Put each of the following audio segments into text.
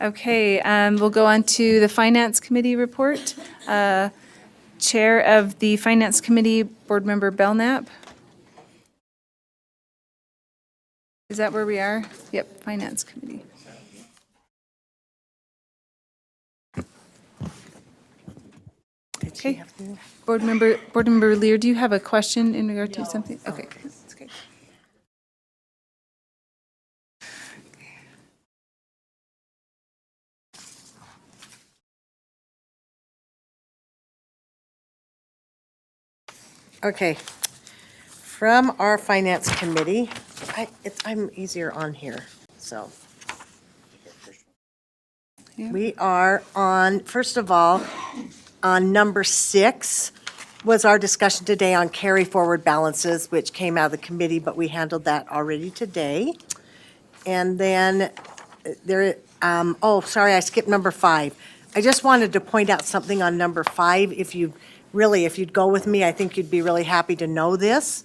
Okay, we'll go on to the Finance Committee report. Chair of the Finance Committee, Board Member Belknap. Is that where we are? Yep, Finance Committee. Okay. Board Member Lear, do you have a question in regard to something? Okay, that's good. Okay, from our Finance Committee, I'm easier on here, so. Yeah. We are on, first of all, on number 6 was our discussion today on carry forward balances, which came out of the committee, but we handled that already today. And then sorry, I skipped number 5. I just wanted to point out something on number 5. If you'd go with me, I think you'd be really happy to know this.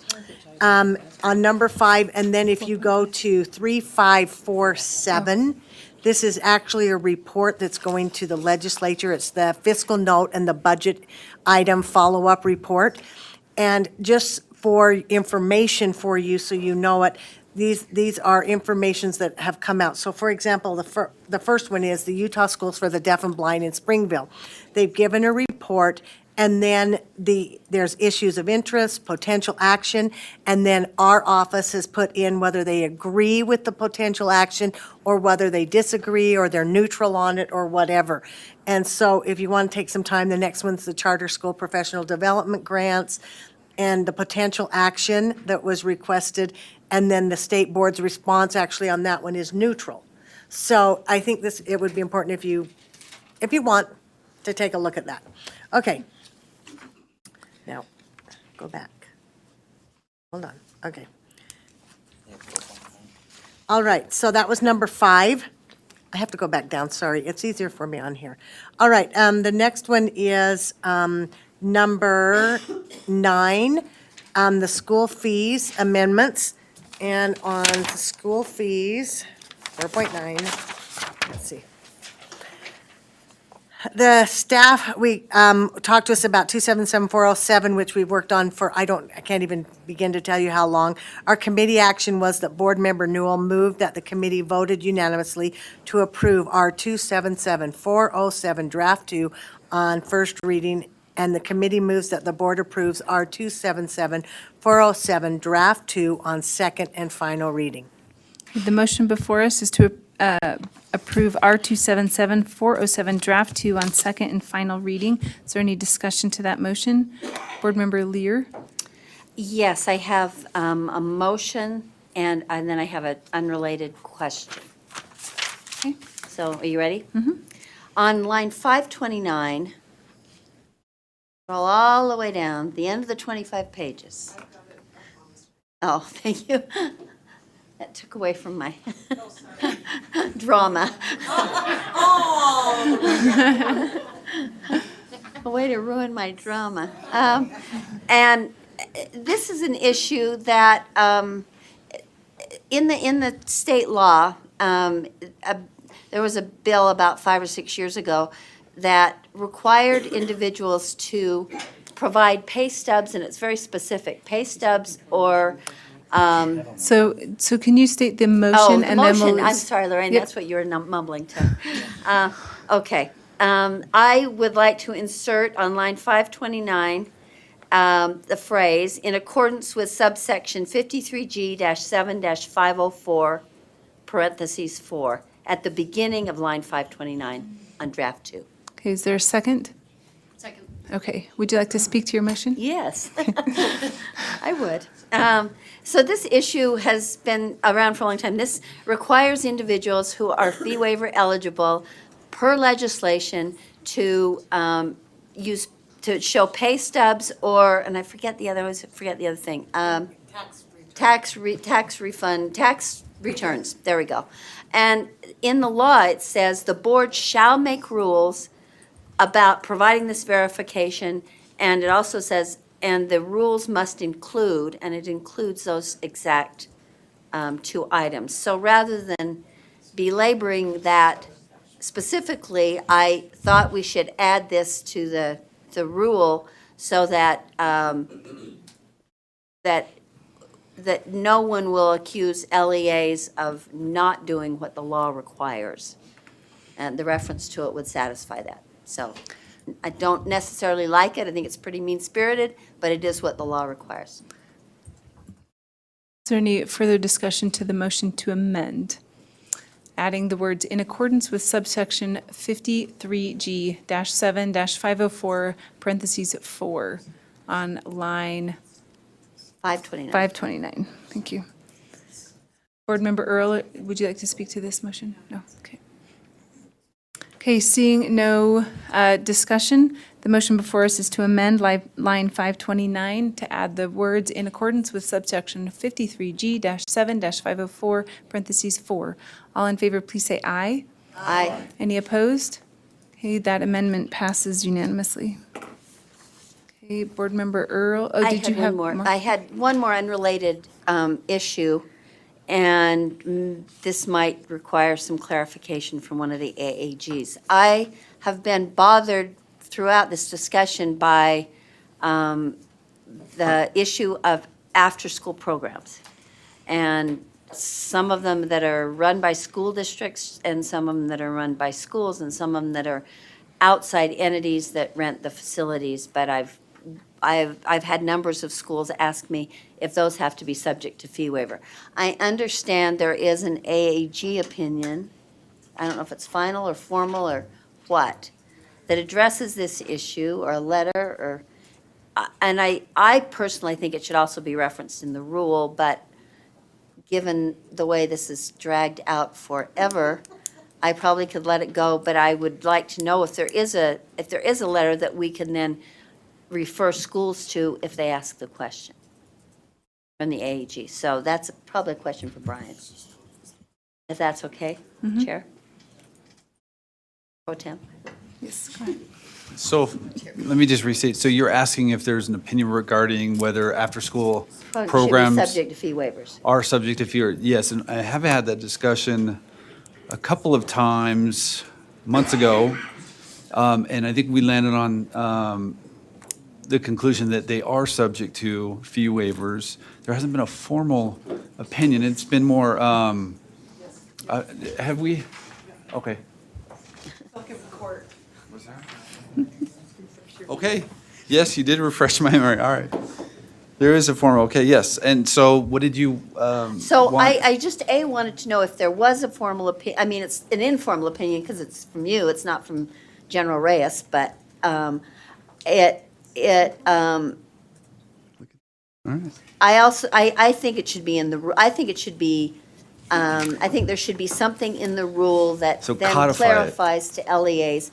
On number 5, and then if you go to 3547, this is actually a report that's going to the legislature. It's the fiscal note and the budget item follow-up report. And just for information for you, so you know it, these are informations that have come out. So for example, the first one is the Utah Schools for the Deaf and Blind in Springville. They've given a report, and then there's issues of interest, potential action, and then our office has put in whether they agree with the potential action or whether they disagree or they're neutral on it or whatever. And so if you want to take some time, the next one's the Charter School Professional Development Grants and the potential action that was requested, and then the state board's response actually on that one is neutral. So I think it would be important if you want to take a look at that. Okay. Now, go back. Hold on, okay. All right, so that was number 5. I have to go back down, sorry, it's easier for me on here. All right, the next one is number 9, the school fees amendments. And on the school fees, 4.9, let's see. The staff, talked to us about 277407, which we worked on for, I can't even begin to tell you how long. Our committee action was that Board Member Newell moved that the committee voted unanimously to approve our 277407 draft 2 on first reading, and the committee moves that the board approves our 277407 draft 2 on second and final reading. The motion before us is to approve R277407 Draft 2 on second and final reading. Is there any discussion to that motion? Board Member Lear? Yes, I have a motion, and then I have an unrelated question. Okay. So, are you ready? Mm-hmm. On line 529, scroll all the way down, the end of the 25 pages. Oh, thank you. That took away from my drama. A way to ruin my drama. And this is an issue that in the state law, there was a bill about 5 or 6 years ago that required individuals to provide pay stubs, and it's very specific, pay stubs or So can you state the motion? Oh, and then motion, we'll I'm sorry, Lorraine, Yep. that's what you were mumbling to. Okay, I would like to insert on line 529, the phrase, in accordance with subsection 53G-7-504, parentheses 4, at the beginning of line 529 on draft 2. Okay, is there a second? Second. Okay, would you like to speak to your motion? Yes, I would. So this issue has been around for a long time. This requires individuals who are fee waiver eligible per legislation to to show pay stubs or, and I forget the other thing. Tax returns. There we go. And in the law, it says the board shall make rules about providing this verification, and it also says, and the rules must include, and it includes those exact 2 items. So rather than belaboring that specifically, I thought we should add this to the rule so that, that no one will accuse LEAs of not doing what the law requires. And the reference to it would satisfy that. So I don't necessarily like it. I think it's pretty mean-spirited, but it is what the law requires. Is there any further discussion to the motion to amend? Adding the words "in accordance with subsection 53G-7-504, parentheses 4" on line 529. 529. Thank you. Board Member Earl, would you like to speak to this motion? No? Okay. Okay, seeing no discussion, the motion before us is to amend line 529 to add the words "in accordance with subsection 53G-7-504, parentheses 4." All in favor, please say aye. Aye. Any opposed? Okay, that amendment passes unanimously. Okay, Board Member Earl, oh, I did you had have one more? more. I had one more unrelated issue, and this might require some clarification from one of the AAGs. I have been bothered throughout this discussion by the issue of after-school programs. And some of them that are run by school districts, and some of them that are run by schools, and some of them that are outside entities that rent the facilities. But I've had numbers of schools ask me if those have to be subject to fee waiver. I understand there is an AAG opinion, I don't know if it's final or formal or what, that addresses this issue, or a letter, or, and I personally think it should also be referenced in the rule, but given the way this is dragged out forever, I probably could let it go, but I would like to know if there is a letter that we can then refer schools to if they ask the question from the AAG. So that's probably a question for Brian, if that's okay, Chair? Pro Tem? Yes, go ahead. So let me just restate. So you're asking if there's an opinion regarding whether after-school Should programs be subject to fee waivers. are subject to fee? Yes, and I have had that discussion a couple of times months ago, and I think we landed on the conclusion that they are subject to fee waivers. There hasn't been a formal opinion. It's been more, have we? Okay. Okay, yes, you did refresh my memory, all right. There is a formal, okay, yes, and so what did you So want? I just, wanted to know if there was a formal opinion, I mean, it's an informal opinion because it's from you, it's not from General Reyes, but All right. I think it should be in the, I think it should be, I think there should be something in the rule that So then codify it. clarifies to LEAs,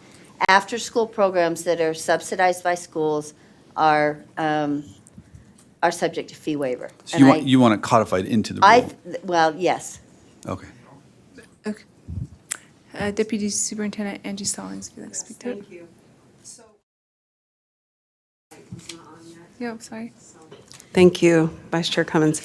after-school programs that are subsidized by schools are subject to fee waiver. So you want it codified into the rule? Well, yes. Okay. Okay. Deputy Superintendent Angie Stallings, if you'd like to speak to it. Thank you. So. Yeah, I'm sorry. Thank you, Vice Chair Cummins.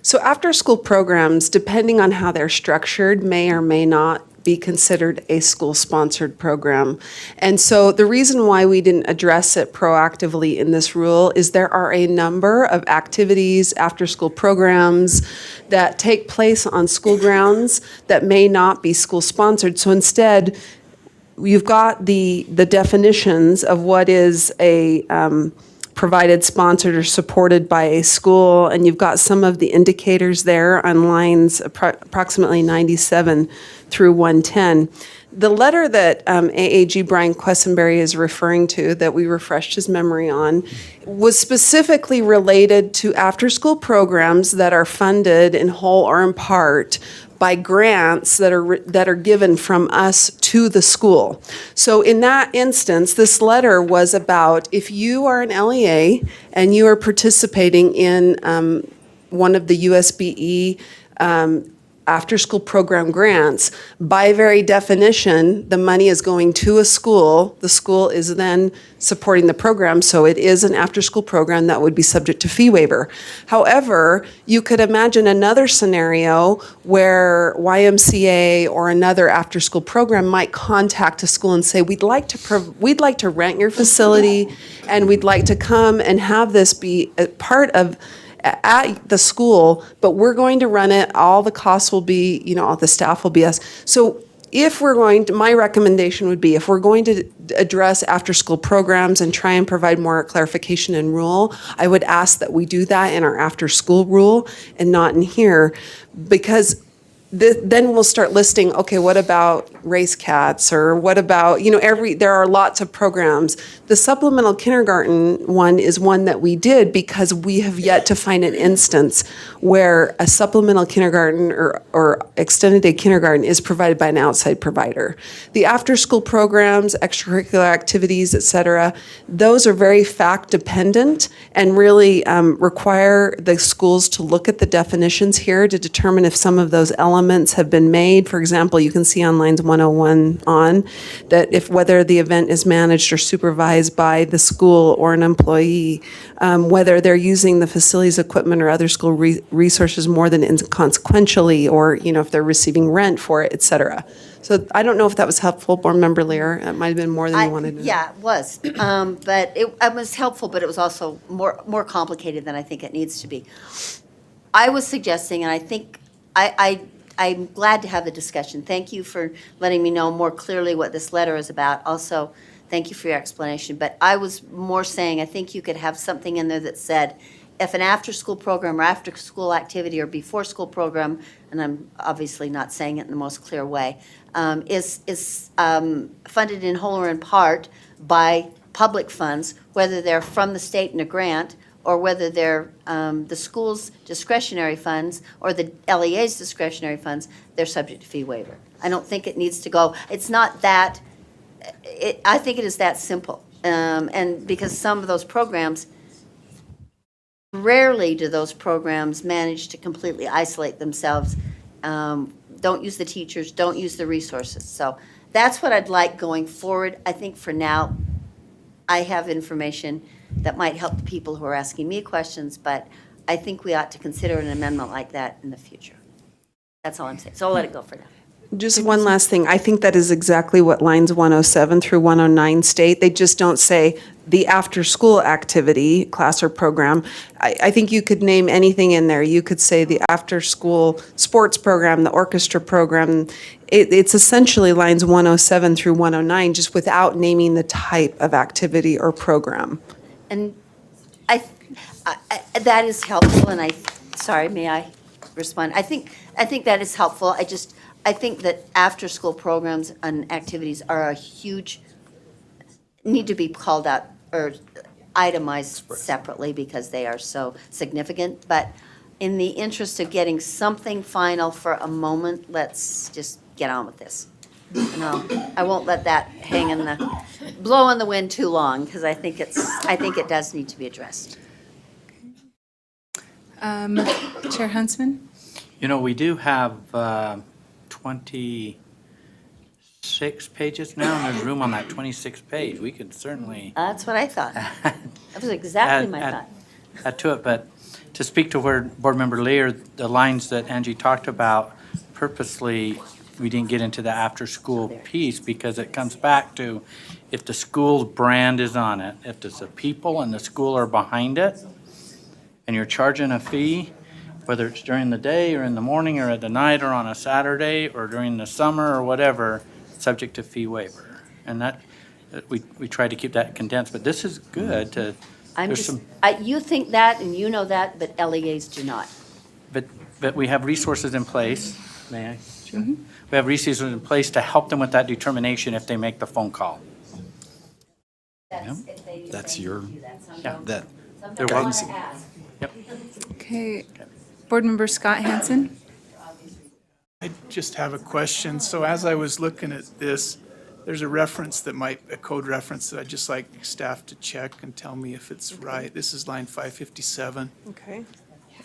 So after-school programs, depending on how they're structured, may or may not be considered a school-sponsored program. And so the reason why we didn't address it proactively in this rule is there are a number of activities, after-school programs that take place on school grounds that may not be school-sponsored. So instead, you've got the definitions of what is a provided, sponsored, or supported by a school, and you've got some of the indicators there on lines approximately 97 through 110. The letter that AAG Brian Quessenberry is referring to, that we refreshed his memory on, was specifically related to after-school programs that are funded in whole or in part by grants that are given from us to the school. So in that instance, this letter was about if you are an LEA and you are participating in one of the USBE after-school program grants, by very definition, the money is going to a school. The school is then supporting the program, so it is an after-school program that would be subject to fee waiver. However, you could imagine another scenario where YMCA or another after-school program might contact a school and say, we'd like to rent your facility, and we'd like to come and have this be a part of at the school, but we're going to run it. All the costs will be, all the staff will be us. So if we're going to, my recommendation would be, if we're going to address after-school programs and try and provide more clarification in rule, I would ask that we do that in our after-school rule and not in here, because then we'll start listing, okay, what about race cats, or what about, there are lots of programs. The supplemental kindergarten one is one that we did because we have yet to find an instance where a supplemental kindergarten or extended day kindergarten is provided by an outside provider. The after-school programs, extracurricular activities, et cetera, those are very fact-dependent and really require the schools to look at the definitions here to determine if some of those elements have been made. For example, you can see on lines 101 on that if whether the event is managed or supervised by the school or an employee, whether they're using the facilities, equipment, or other school resources more than inconsequentially, or if they're receiving rent for it, et cetera. So I don't know if that was helpful, Board Member Lear. It might have been more than you wanted to know. Yeah, it was. But it was helpful, but it was also more complicated than I think it needs to be. I was suggesting, and I think I'm glad to have the discussion. Thank you for letting me know more clearly what this letter is about. Also, thank you for your explanation. But I was more saying, I think you could have something in there that said, if an after-school program or after-school activity or before-school program, and I'm obviously not saying it in the most clear way, is funded in whole or in part by public funds, whether they're from the state in a grant or whether they're the school's discretionary funds or the LEA's discretionary funds, they're subject to fee waiver. I don't think it needs to go, it's not that, I think it is that simple. And because some of those programs, rarely do those programs manage to completely isolate themselves, don't use the teachers, don't use the resources. So that's what I'd like going forward. I think for now, I have information that might help the people who are asking me questions, but I think we ought to consider an amendment like that in the future. That's all I'm saying. So I'll let it go for now. Just one last thing. I think that is exactly what lines 107 through 109 state. They just don't say the after-school activity, class or program. I think you could name anything in there. You could say the after-school sports program, the orchestra program. It's essentially lines 107 through 109, just without naming the type of activity or program. And I that is helpful, and sorry, may I respond? I think that is helpful. I think that after-school programs and activities are need to be called out or itemized separately because they are so significant. But in the interest of getting something final for a moment, let's just get on with this. And I won't let that hang blow in the wind too long, because I think it does need to be addressed. Chair Huntsman? We do have 26 pages now, and there's room on that 26th page. We could certainly That's what I thought. That was exactly my thought. add to it. But to speak to where Board Member Lear, the lines that Angie talked about, purposely, we didn't get into the after-school piece because it comes back to if the school's brand is on it, if the people and the school are behind it, and you're charging a fee, whether it's during the day or in the morning or at the night or on a Saturday or during the summer or whatever, subject to fee waiver. And that, we try to keep that condensed, but this is good to, You think that and you know that, but LEAs do not. but we have resources in place, may I? Sure. We have resources in place to help them with that determination if they make the phone call. That's your, Yeah. that, They're guidance. Yep. Okay. Board Member Scott Hansen? I just have a question. So as I was looking at this, there's a reference a code reference that I'd just like staff to check and tell me if it's right. This is line 557. Okay.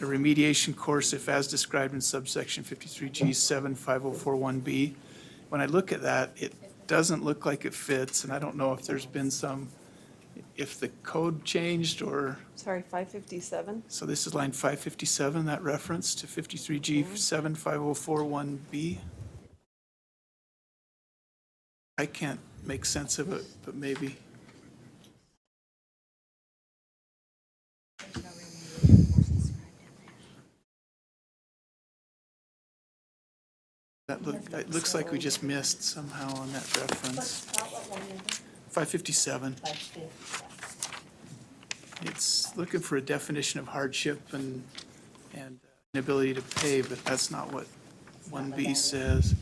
a remediation course if as described in subsection 53G 75041B. When I look at that, it doesn't look like it fits, and I don't know if there's been if the code changed or, Sorry, 557? so this is line 557, that reference to 53G 75041B. I can't make sense of it, but maybe. It looks like we just missed somehow on that reference. 557. It's looking for a definition of hardship and inability to pay, but that's not what 1B says.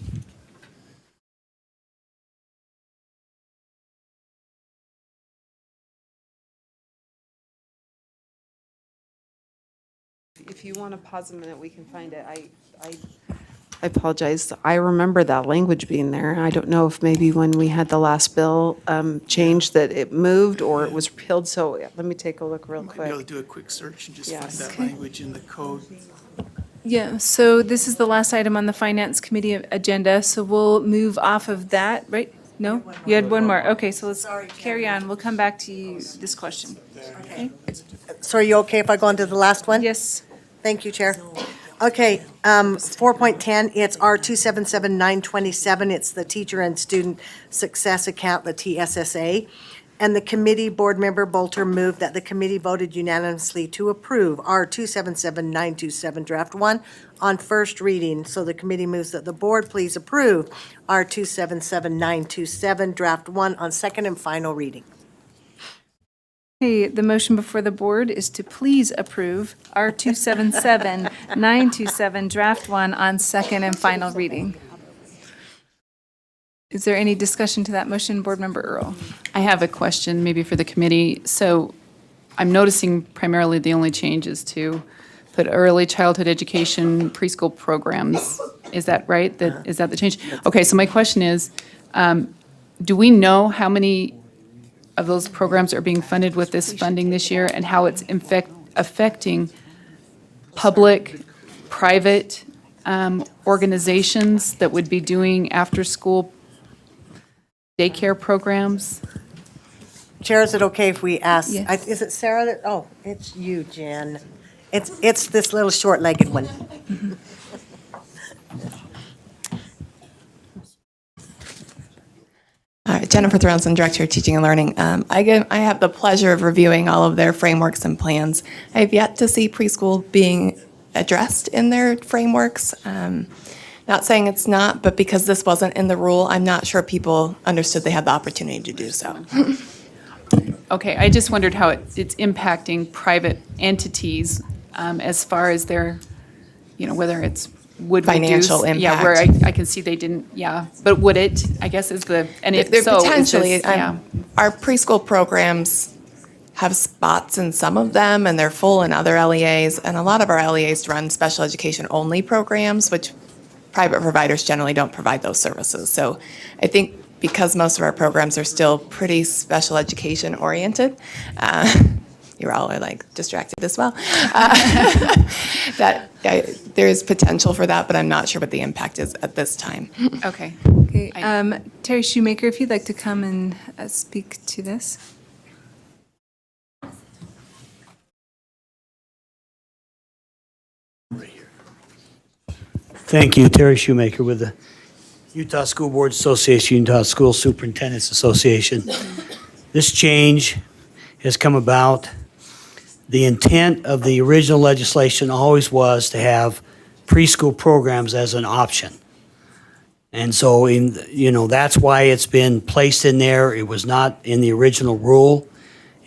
If you want to pause a minute, we can find it. I apologize. I remember that language being there. I don't know if maybe when we had the last bill changed that it moved or it was repealed. So let me take a look real Might be able to quick. do a quick search and just find Yes. that language in the code. Yeah, so this is the last item on the Finance Committee agenda, so we'll move off of that, right? No? You had one more. Okay, so let's carry on. We'll come back to you, this question. Okay? So are you okay if I go on to the last one? Yes. Thank you, Chair. Okay, 4.10, it's R277927. It's the Teacher and Student Success Account, the TSSA. And the committee, Board Member Bolter moved that the committee voted unanimously to approve R277927 Draft 1 on first reading. So the committee moves that the board please approve R277927 Draft 1 on second and final reading. Okay, the motion before the board is to please approve R277927 Draft 1 on second and final reading. Is there any discussion to that motion, Board Member Earl? I have a question maybe for the committee. So I'm noticing primarily the only change is to put early childhood education preschool programs. Is that right? Is that the change? Okay, so my question is, do we know how many of those programs are being funded with this funding this year and how it's affecting public, private organizations that would be doing after-school daycare programs? Chair, is it okay if we ask, Yes. is it Sarah that, oh, it's you, Jen. It's this little short-legged one. Jennifer Thorelson, Director of Teaching and Learning. I have the pleasure of reviewing all of their frameworks and plans. I have yet to see preschool being addressed in their frameworks. Not saying it's not, but because this wasn't in the rule, I'm not sure people understood they had the opportunity to do so. Okay, I just wondered how it's impacting private entities as far as their, whether it's would Financial reduce. Yeah, where impact. I can see they didn't, yeah. But would it, I guess is the, and if They're so, is potentially, this, yeah. our preschool programs have spots in some of them, and they're full in other LEAs. And a lot of our LEAs run special education only programs, which private providers generally don't provide those services. So I think because most of our programs are still pretty special education oriented, you all are like distracted as well, that there is potential for that, but I'm not sure what the impact is at this time. Okay. Okay, Terry Shoemaker, if you'd like to come and speak to this. Thank you, Terry Shoemaker with the Utah School Board Association, Utah School Superintendents Association. This change has come about. The intent of the original legislation always was to have preschool programs as an option. And so, that's why it's been placed in there. It was not in the original rule.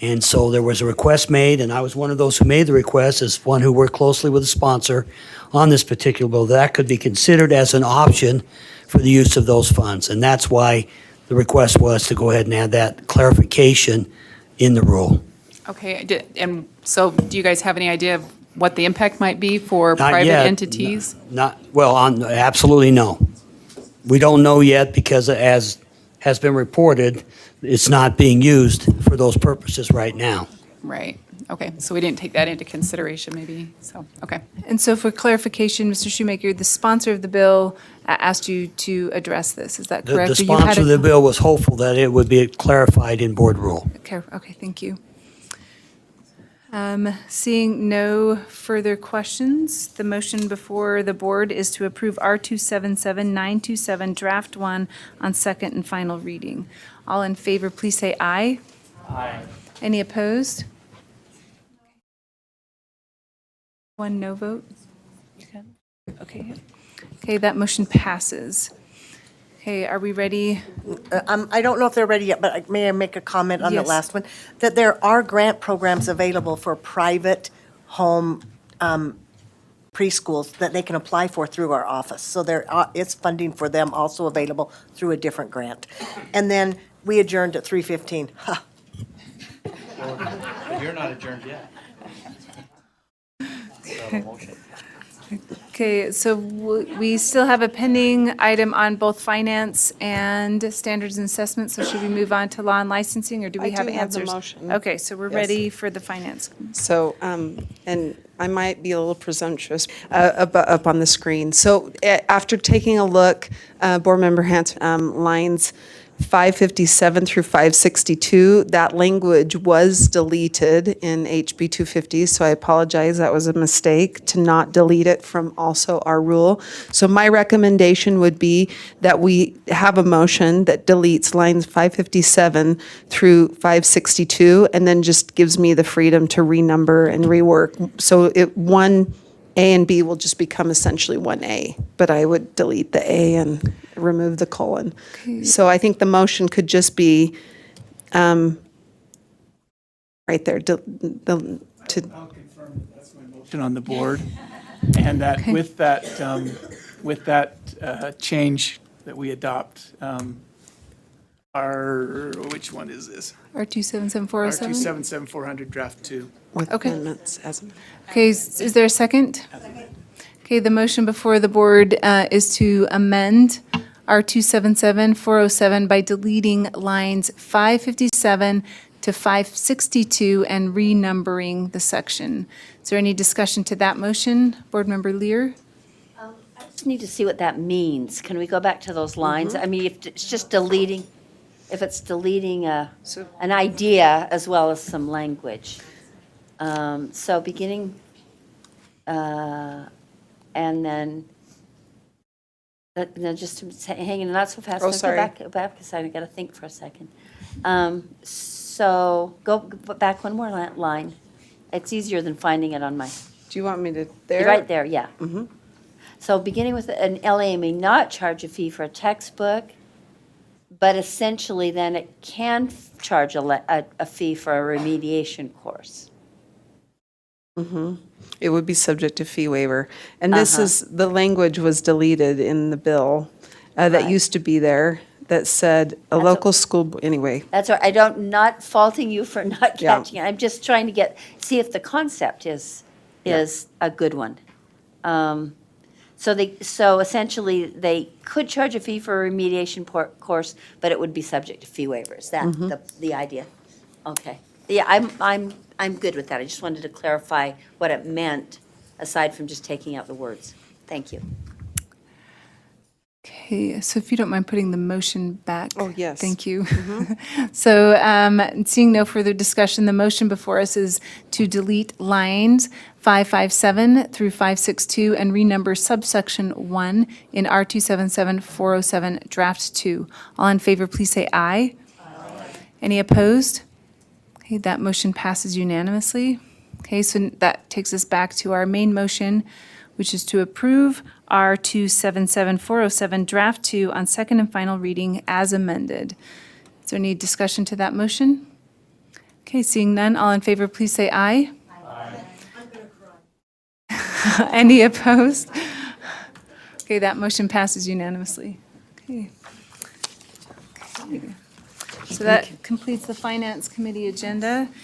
And so there was a request made, and I was one of those who made the request as one who worked closely with the sponsor on this particular bill. That could be considered as an option for the use of those funds. And that's why the request was to go ahead and add that clarification in the rule. Okay, and so do you guys have any idea of what the impact might be for Not private yet. entities? Absolutely no. We don't know yet because as has been reported, it's not being used for those purposes right now. Right, Okay, so we didn't take that into consideration maybe, so, okay. And so for clarification, Mr. Shoemaker, the sponsor of the bill asked you to address this, is that The correct? the Or you had sponsor of a- the bill was hopeful that it would be clarified in board rule. Okay, thank you. Seeing no further questions, the motion before the board is to approve R277927, Draft 1, on second and final reading. All in favor, please say aye. Aye. Any opposed? One no vote? Okay. Okay, that motion passes. Okay, are we ready? I don't know if they're ready yet, but may I make a comment on the Yes. last one? That there are grant programs available for private home preschools that they can apply for through our office. So it's funding for them also available through a different grant. And then we adjourned at 3:15. Ha. You're not adjourned yet. Okay, so we still have a pending item on both finance and standards and assessments, so should we move on to law and licensing, or do we I have do have the answers? motion. Okay, so we're Yes. ready for the finance. So, and I might be a little presumptuous up on the screen. So after taking a look, Board Member Hanson, lines 557 through 562, that language was deleted in HB 250, so I apologize, that was a mistake to not delete it from also our rule. So my recommendation would be that we have a motion that deletes lines 557 through 562, and then just gives me the freedom to renumber and rework. So one A and B will just become essentially one A, but I would delete the A and remove the colon. So I think the motion could just be right there, to, I'll confirm that that's my motion on the board, and that with that change that we adopt, which one is this? R277407? R277400 draft 2. with Okay. amendments as. Okay, is there a second? Okay, the motion before the board is to amend R277407 by deleting lines 557 to 562 and renumbering the section. Is there any discussion to that motion? Board Member Lear? I just need to see what that means. Can we go back to those lines? I mean, if it's just deleting, if it's deleting an idea as well as some language. So beginning, and then, just hanging, not so fast. Oh, Go sorry. back, because I got to think for a second. So go back one more line. It's easier than finding it on my, Do you want me to, there? right there, yeah. So beginning with an LA may not charge a fee for a textbook, but essentially then it can charge a fee for a remediation course. It would be subject to fee waiver. And this is, the language was deleted in the bill that Right. used to be there that said a local school, anyway. That's all right. Not faulting you for not Yeah. catching it. I'm just trying to see if the concept is a good one. So essentially, they could charge a fee for a remediation course, but it would be subject to fee waivers. That the idea? Okay. Yeah, I'm good with that. I just wanted to clarify what it meant, aside from just taking out the words. Thank you. Okay, so if you don't mind putting the motion back. Oh, yes. Thank you. So seeing no further discussion, the motion before us is to delete lines 557 through 562 and renumber subsection 1 in R277407 Draft 2. All in favor, please say aye. Any opposed? Okay, that motion passes unanimously. Okay, so that takes us back to our main motion, which is to approve R277407 Draft 2 on second and final reading as amended. Is there any discussion to that motion? Okay, seeing none, all in favor, please say aye. Aye. Any opposed? Okay, that motion passes unanimously. Okay. So that completes the Finance Committee agenda.